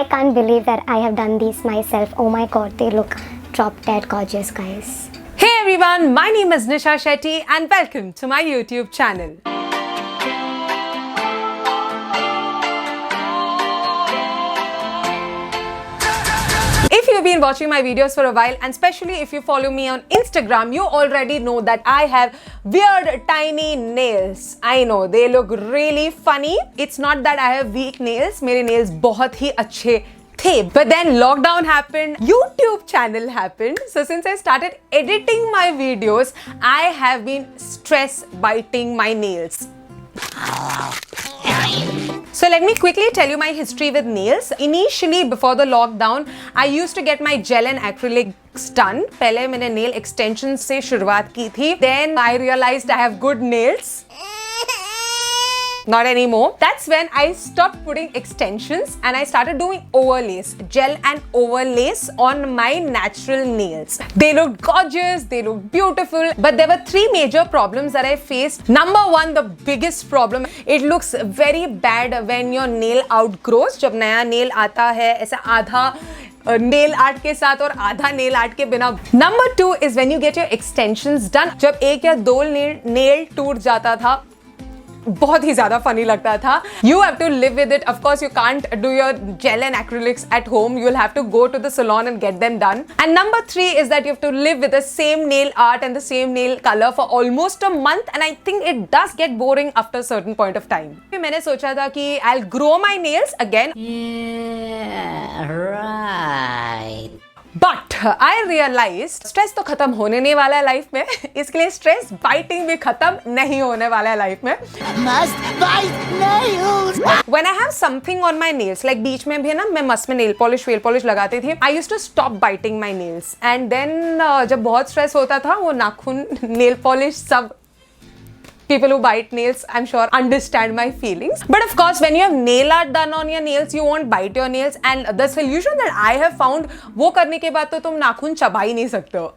I can't believe that I have done these myself. Oh my god, they look drop dead gorgeous, guys. Hey everyone, my name is Nisha Shetty and welcome to my YouTube channel. If you've been watching my videos for a while, and especially if you follow me on Instagram, you already know that I have weird tiny nails. I know, they look really funny. It's not that I have weak nails. मेरे nails बहुत ही अच्छे थे. But then lockdown happened, YouTube channel happened. So since I started editing my videos, I have been stress biting my nails. So let me quickly tell you my history with nails. Initially, before the lockdown, I used to get my gel and acrylics done. पहले मैंने nail extensions से शुरुआत की थी. Then I realized I have good nails. Not anymore. That's when I stopped putting extensions and I started doing overlays, gel and overlays on my natural nails. They looked gorgeous, they looked beautiful, but there were three major problems that I faced. Number one, the biggest problem, it looks very bad when your nail outgrows. जब नया nail आता है, ऐसा आधा nail art के साथ और आधा नेल आर्ट के बिना. Number two is when you get your extensions done. जब एक या दो नेल टूट जाता था, बहुत ही ज्यादा फनी लगता था. You have to live with it. Of course, you can't do your gel and acrylics at home. You'll have to go to the salon and get them done. And number three is that you have to live with the same nail art and the same nail color for almost a month. And I think it does get boring after a certain point of time. मैंने सोचा था कि I'll grow my nails again. Yeah, right. But I realized stress तो खत्म होने नहीं वाला है लाइफ में, इसके लिए स्ट्रेस बाइटिंग भी खत्म नहीं होने वाला है लाइफ में. Must bite nails. When I have something on my nails, like बीच में भी ना मैं मस्त में nail polish लगाती थी. I used to stop biting my nails and then जब बहुत स्ट्रेस होता था वो नाखून nail polish सब. People who bite nails, I'm sure, understand my feelings. But of course, when you have nail art done on your nails, you won't bite your nails. And the solution that I have found, वो करने के बाद तो तुम नाखून चबा ही नहीं सकते हो.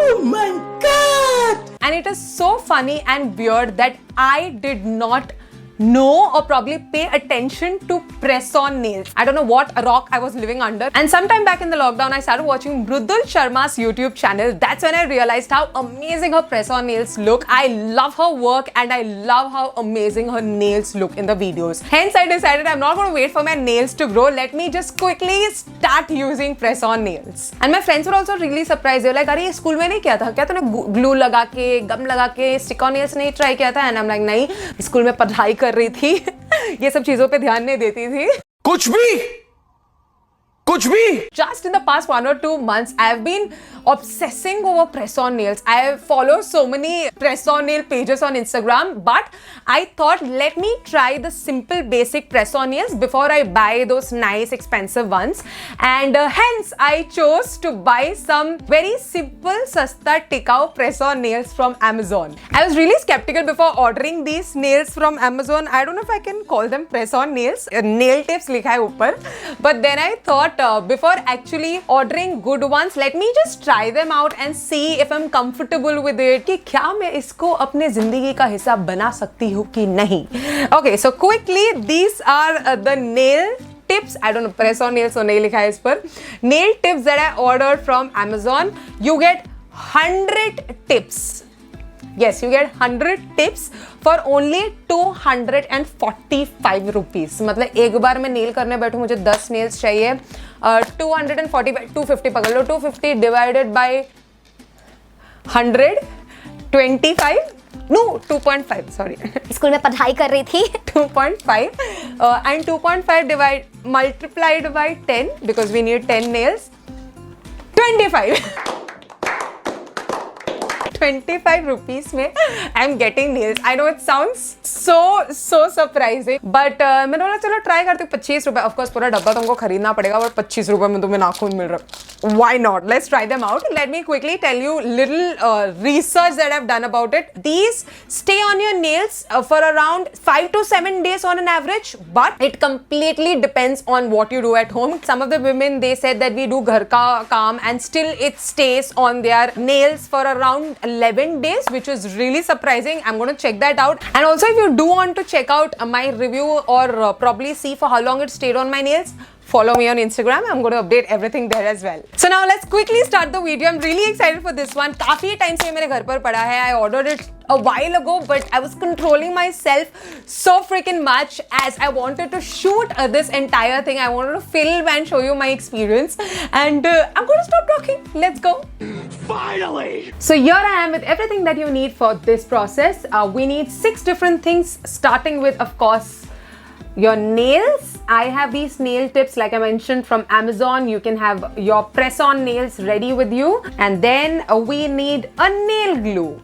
Oh my god! And it is so funny and weird that I did not know or probably pay attention to press on nails. I don't know what rock I was living under. And sometime back in the lockdown, I started watching Mrudul Sharma's YouTube channel. That's when I realized how amazing her press on nails look. I love her work and I love how amazing her nails look in the videos. Hence, I decided I'm not going to wait for my nails to grow. Let me just quickly start using press on nails. And my friends were also really surprised. They were like, "अरे school में नहीं किया था क्या? तूने glue लगा के, gum लगा के, stick on nails नहीं try किया था?" And I'm like, नहीं, स्कूल में पढ़ाई कर रही थी, ये सब चीजों पे ध्यान नहीं देती थी. कुछ भी Just in the past 1 or 2 months, I have been obsessing over press-on nails. I follow so many press-on nail pages on Instagram, but I thought let me try the simple basic press-on nails before I buy those nice expensive ones. And hence, I chose to buy some very simple, sasta, tikau press-on nails from Amazon. I was really skeptical before ordering these nails from Amazon. I don't know if I can call them press-on nails. Nail tips लिखा है ऊपर. But then I thought, before actually ordering good ones, let me just try them out and see if I'm comfortable with it. कि क्या मैं इसको अपने जिंदगी का हिस्सा बना सकती हूँ कि नहीं. Okay, so quickly, these are the nail tips. I don't know, press on nails or nail लिखा है इस पर. Nail tips that I ordered from Amazon. You get 100 tips. Yes, you get 100 tips for only 245 rupees. मतलब एक बार मैं nail करने बैठूं, मुझे 10 nails चाहिए. 250 पकड़ लो. 250 divided by 100, 25. No, 2.5. Sorry. School में पढ़ाई कर रही थी. 2.5 and 2.5 multiplied by 10 because we need 10 nails. 25. 25 rupees में I am getting nails. I know it sounds so surprising, but मैंने बोला चलो ट्राई करती हूँ. 25 रुपए. Of course पूरा डब्बा तुमको खरीदना पड़ेगा, but 25 रुपए में तुम्हें नाखून मिल रहा. Why not? Let's try them out. Let me quickly tell you little research that I've done about it. These stay on your nails for around 5 to 7 days on an average, but it completely depends on what you do at home. Some of the women, they said that we do ghar ka kaam and still it stays on their nails for around 11 days, which is really surprising. I'm going to check that out. And also, if you do want to check out my review or probably see for how long it stayed on my nails, follow me on Instagram. I'm going to update everything there as well. So now let's quickly start the video. I'm really excited for this one. काफी time से मेरे घर पर पड़ा है. I ordered it a while ago, but I was controlling myself so freaking much as I wanted to shoot this entire thing. I wanted to film and show you my experience. And I'm going to stop talking. Let's go. Finally! So here I am with everything that you need for this process. We need 6 different things, starting with, of course, your nails. I have these nail tips, like I mentioned, from Amazon. You can have your press-on nails ready with you. And then we need a nail glue.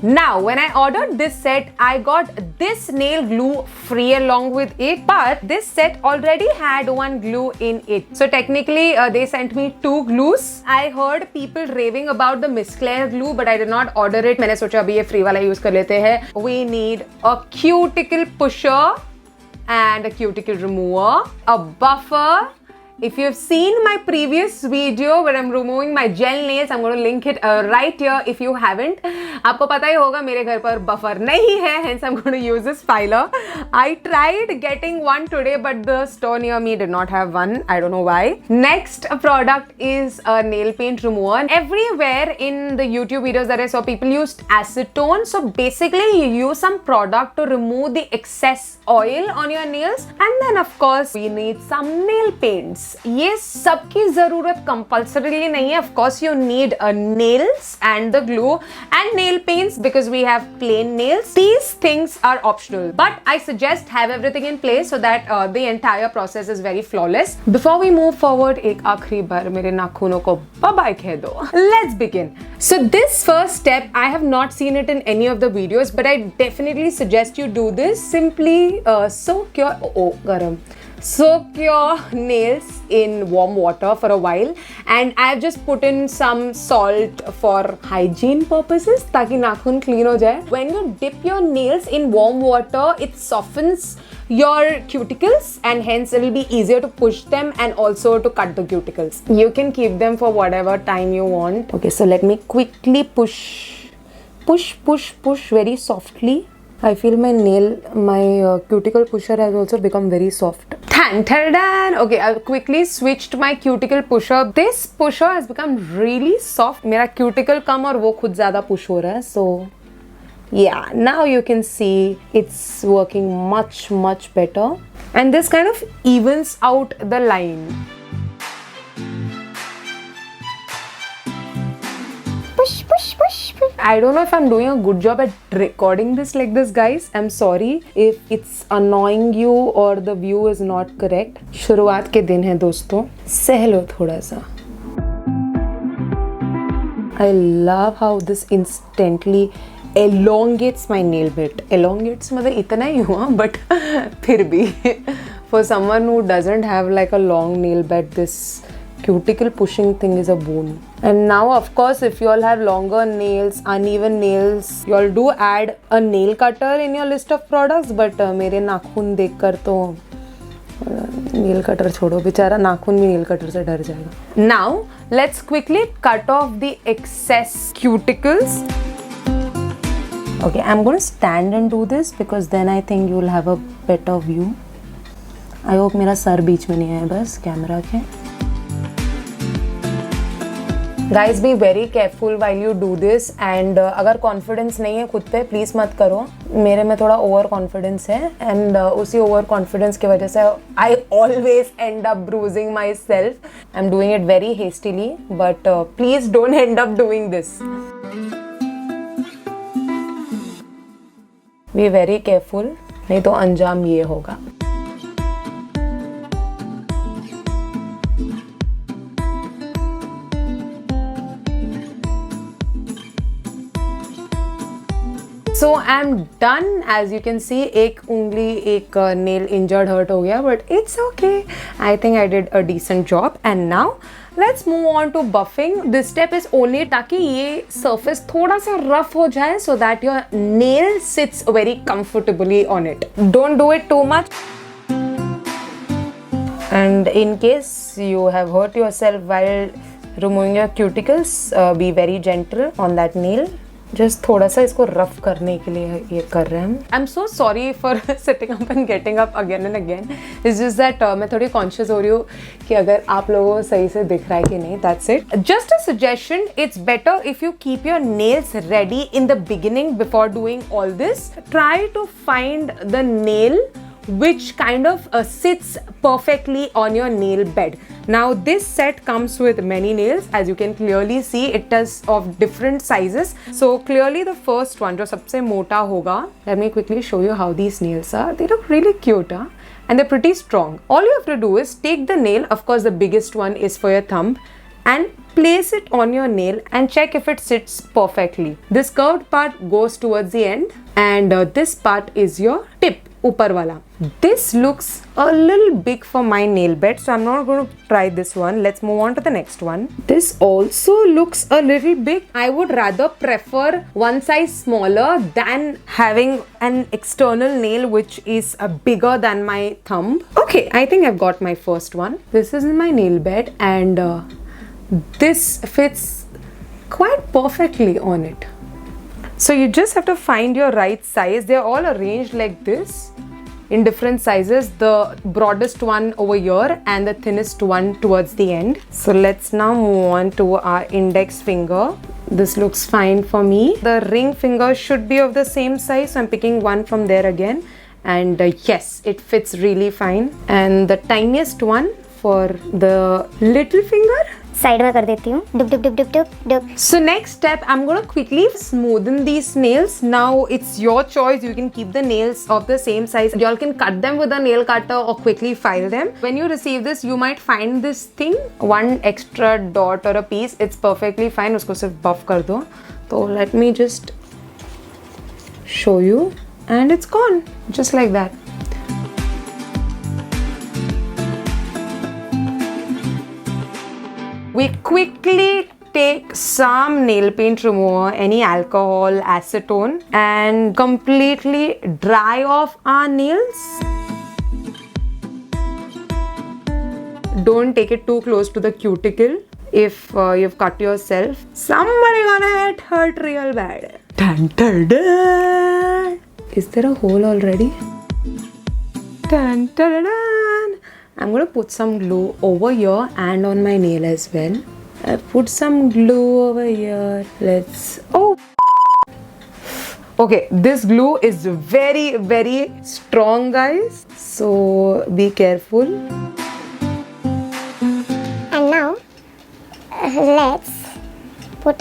Now, when I ordered this set, I got this nail glue free along with it, but this set already had one glue in it. So technically, they sent me 2 glues. I heard people raving about the Miss Claire glue, but I did not order it. मैंने सोचा अभी ये free वाला use कर लेते हैं. We need a cuticle pusher and a cuticle remover, a buffer. If you've seen my previous video where I'm removing my gel nails, I'm going to link it right here if you haven't. आपको पता ही होगा मेरे घर पर buffer नहीं है, hence I'm going to use this filer. I tried getting one today, but the store near me did not have one. I don't know why. Next product is a nail paint remover. Everywhere in the YouTube videos that I saw, people used acetone. So basically, you use some product to remove the excess oil on your nails. And then of course, we need some nail paints. ये सबकी जरूरत compulsorily नहीं है. Of course, you need nails and the glue and nail paints because we have plain nails. These things are optional, but I suggest have everything in place so that the entire process is very flawless. Before we move forward, एक आखिरी बार मेरे नाखूनों को bye-bye कह दो. Let's begin. So this first step, I have not seen it in any of the videos, but I definitely suggest you do this. Simply soak your nails in warm water for a while, and I've just put in some salt for hygiene purposes ताकि नाखून clean हो जाए. When you dip your nails in warm water, it softens your cuticles and hence it will be easier to push them and also to cut the cuticles. You can keep them for whatever time you want. Okay, so let me quickly push very softly. I feel my cuticle pusher has also become very soft. Okay, I've quickly switched my cuticle pusher. This pusher has become really soft. मेरा cuticle कम और वो खुद ज़्यादा push हो रहा है. So yeah, now you can see it's working much better. And this kind of evens out the line. Push. I don't know if I'm doing a good job at recording this like this, guys. I'm sorry if it's annoying you or the view is not correct. शुरुआत के दिन है दोस्तों, सह लो थोड़ा सा. I love how this instantly elongates my nail bit. Elongates मतलब इतना ही हुआ, but फिर भी for someone who doesn't have like a long nail bed, this cuticle pushing thing is a boon. And now of course, if you all have longer nails, uneven nails, you all do add a nail cutter in your list of products, but मेरे नाखून देखकर तो nail cutter छोड़ो, बेचारा नाखून भी nail cutter से डर जाएगा. Now let's quickly cut off the excess cuticles. Okay, I'm going to stand and do this because then I think you will have a better view. I hope मेरा sir बीच में नहीं है बस camera के. Guys, be very careful while you do this, and अगर confidence नहीं है खुद पे, please मत करो. मेरे में थोड़ा over confidence है, and उसी over confidence की वजह से I always end up bruising myself. I'm doing it very hastily, but please don't end up doing this. Be very careful, नहीं तो अंजाम ये होगा. So I'm done. As you can see, एक उंगली एक nail injured hurt हो गया, but it's okay. I think I did a decent job. And now let's move on to buffing. This step is only ताकि ये surface थोड़ा सा rough हो जाए so that your nail sits very comfortably on it. Don't do it too much. And in case you have hurt yourself while removing your cuticles, be very gentle on that nail. Just थोड़ा सा इसको rough करने के लिए ये कर रहे हैं हम. I am so sorry for sitting up and getting up again and again. It's just that मैं थोड़ी कॉन्शियस हो रही हूँ कि अगर आप लोगों को सही से दिख रहा है कि नहीं. That's it. Just a suggestion, it's better if you keep your nails ready in the beginning before doing all this. Try to find the nail which kind of sits perfectly on your nail bed. Now this set comes with many nails, as you can clearly see. It is of different sizes. So clearly the first one जो सबसे मोटा होगा, let me quickly show you how these nails are. They look really cute, huh? And they're pretty strong. All you have to do is take the nail, of course the biggest one is for your thumb, and place it on your nail and check if it sits perfectly. This curved part goes towards the end and this part is your tip, upar wala. This looks a little big for my nail bed, so I'm not going to try this one. Let's move on to the next one. This also looks a little big. I would rather prefer one size smaller than having an external nail which is bigger than my thumb. Okay, I think I've got my first one. This is in my nail bed and this fits quite perfectly on it. So you just have to find your right size. They're all arranged like this in different sizes. The broadest one over here and the thinnest one towards the end. So let's now move on to our index finger. This looks fine for me. The ring finger should be of the same size, so I'm picking one from there again. And yes, it fits really fine. And the tiniest one for the little finger, side में कर देती हूँ. डुक डुक डुक डुक डुक डुक. So next step, I'm going to quickly smoothen these nails. Now it's your choice. You can keep the nails of the same size. You all can cut them with a nail cutter or quickly file them. When you receive this, you might find this thing, one extra dot or a piece. It's perfectly fine. उसको सिर्फ buff कर दो. So let me just show you, and it's gone, just like that. We quickly take some nail paint remover, any alcohol, acetone, and completely dry off our nails. Don't take it too close to the cuticle. If you've cut yourself, somebody gonna get hurt real bad. Dun, dun, dun. Is there a hole already? Dun, dun, dun. I'm going to put some glue over here and on my nail as well. I put some glue over here. Let's... Oh! Okay, this glue is very, very strong, guys. So, be careful. And now, let's put...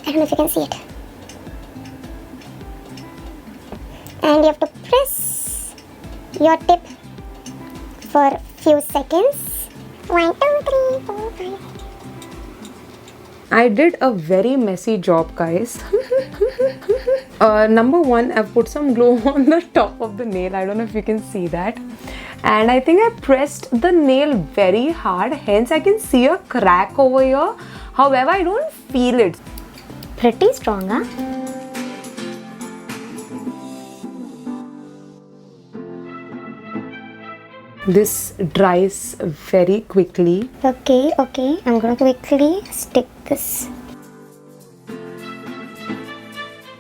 I don't know if you can see it. And you have to press your tip for few seconds. 1, 2, 3, 4, 5. I did a very messy job, guys. Number one, I've put some glue on the top of the nail. I don't know if you can see that. And I think I pressed the nail very hard. Hence, I can see a crack over here. However, I don't feel it. Pretty strong, huh? This dries very quickly. Okay, I'm gonna quickly stick this.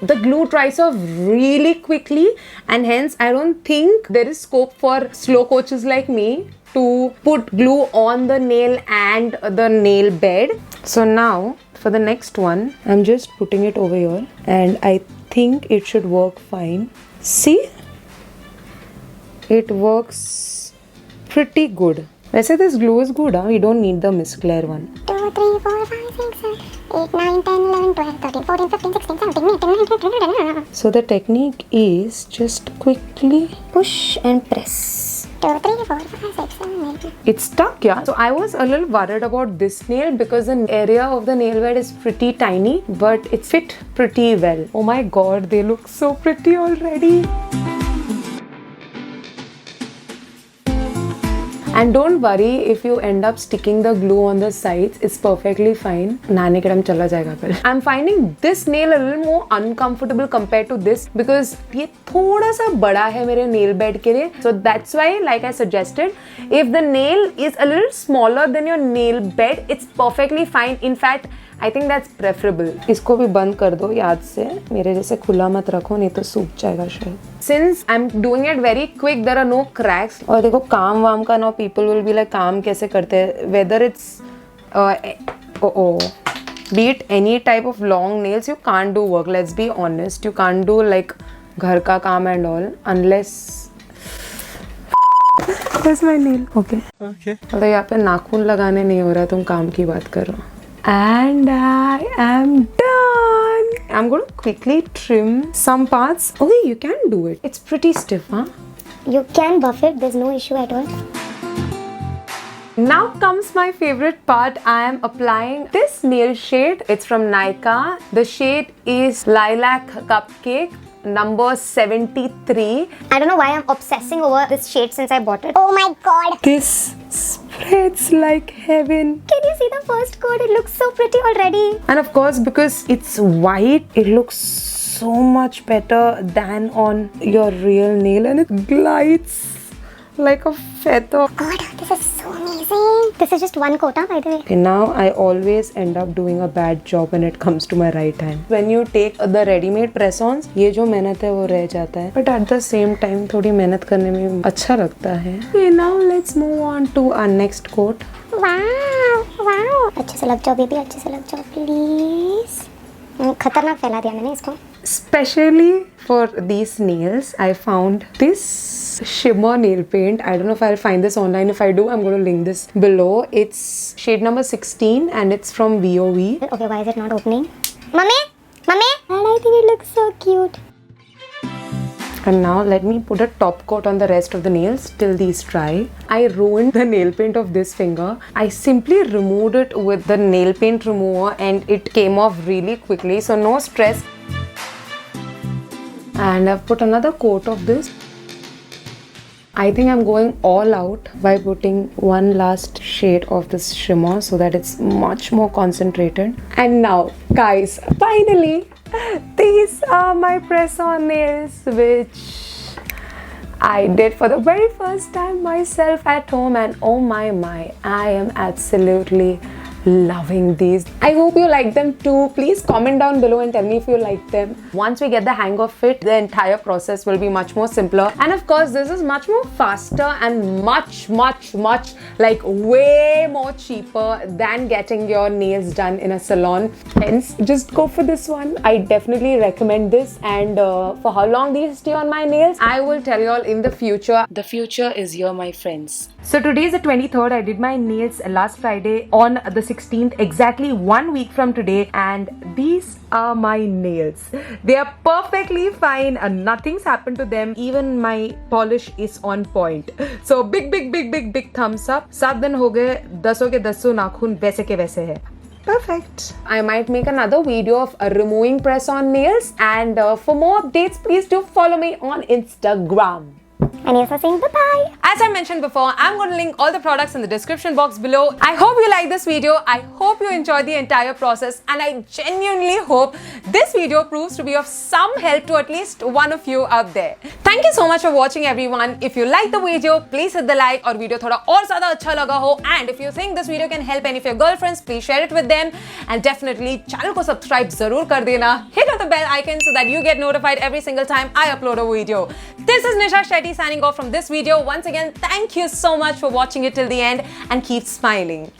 The glue dries off really quickly, and hence I don't think there is scope for slow coaches like me to put glue on the nail and the nail bed. So now for the next one, I'm just putting it over here and I think it should work fine. See? It works pretty good. वैसे this glue is good, huh? We don't need the Miss Claire one. 2, 3, 4, 5, 6, 7, 8, 9, 10, 11, 12, 13, 14, 15, 16, 17, 18, 19, 20. So the technique is just quickly push and press. 2, 3, 4, 5, 6, 7, 8. It's stuck, yeah. So I was a little worried about this nail because the area of the nail bed is pretty tiny, but it fit pretty well. Oh my god, they look so pretty already. And don't worry if you end up sticking the glue on the sides, it's perfectly fine. Nane ke dam chala jayega phir. I'm finding this nail a little more uncomfortable compared to this because ये थोड़ा सा बड़ा है मेरे nail bed के लिए. So that's why, like I suggested, if the nail is a little smaller than your nail bed, it's perfectly fine. In fact, I think that's preferable. इसको भी बंद कर दो याद से, मेरे जैसे खुला मत रखो नहीं तो सूख जाएगा शायद. Since I'm doing it very quick, there are no cracks. और देखो काम वाम का ना, people will be like काम कैसे करते हैं, whether it's be it any type of long nails, you can't do work. Let's be honest, you can't do like घर का काम and all unless. Where's my nail? Okay. मतलब यहाँ पे नाखून लगाने नहीं हो रहा, तुम काम की बात कर रहे हो. And I am done. I'm going to quickly trim some parts. Okay, you can do it. It's pretty stiff, huh? You can buff it, there's no issue at all. Now comes my favorite part. I am applying this nail shade. It's from Nykaa. The shade is Lilac Cupcake. Number 73. I don't know why I'm obsessing over this shade since I bought it. Oh my god! This spreads like heaven. Can you see the first coat? It looks so pretty already. And of course, because it's white, it looks so much better than on your real nail, and it glides like a feather. God, this is so amazing. This is just one coat, by the way. And now I always end up doing a bad job when it comes to my right hand. When you take the ready-made press-ons, ये जो मेहनत है वो रह जाता है. But at the same time, थोड़ी मेहनत करने में अच्छा लगता है. Okay, now let's move on to our next coat. Wow, wow. अच्छे से लग जाओ बेबी, अच्छे से लग जाओ प्लीज. खतरनाक फैला दिया मैंने इसको. Especially for these nails, I found this shimmer nail paint. I don't know if I'll find this online. If I do, I'm going to link this below. It's shade number 16 and it's from VOV. Okay, why is it not opening? Mummy, mummy. And I think it looks so cute. And now let me put a top coat on the rest of the nails till these dry. I ruined the nail paint of this finger. I simply removed it with the nail paint remover and it came off really quickly, so no stress. And I've put another coat of this. I think I'm going all out by putting one last shade of this shimmer so that it's much more concentrated. And now, guys, finally, these are my press-on nails, which I did for the very first time myself at home, and oh my, I am absolutely loving these. I hope you like them too. Please comment down below and tell me if you like them. Once we get the hang of it, the entire process will be much more simpler. And of course, this is much more faster and much like way more cheaper than getting your nails done in a salon. Hence, just go for this one. I definitely recommend this. And for how long these stay on my nails, I will tell you all in the future. The future is here, my friends. So today is the 23rd. I did my nails last Friday on the 16th, exactly 1 week from today, and these are my nails. They are perfectly fine and nothing's happened to them. Even my polish is on point. So big thumbs up. 7 दिन हो गए, 10 के 10 नाखून वैसे के वैसे है. Perfect. I might make another video of removing press-on nails, and for more updates, please do follow me on Instagram. And Elsa saying bye-bye. As I mentioned before, I'm going to link all the products in the description box below. I hope you like this video. I hope you enjoyed the entire process, and I genuinely hope this video proves to be of some help to at least one of you out there. Thank you so much for watching, everyone. If you like the video, please hit the like, और video थोड़ा और ज़्यादा अच्छा लगा हो, and if you think this video can help any of your girlfriends, please share it with them, and definitely channel को subscribe ज़रूर कर देना. Hit on the bell icon so that you get notified every single time I upload a video. This is Nisha Shetty signing off from this video. Once again, thank you so much for watching it till the end, and keep smiling.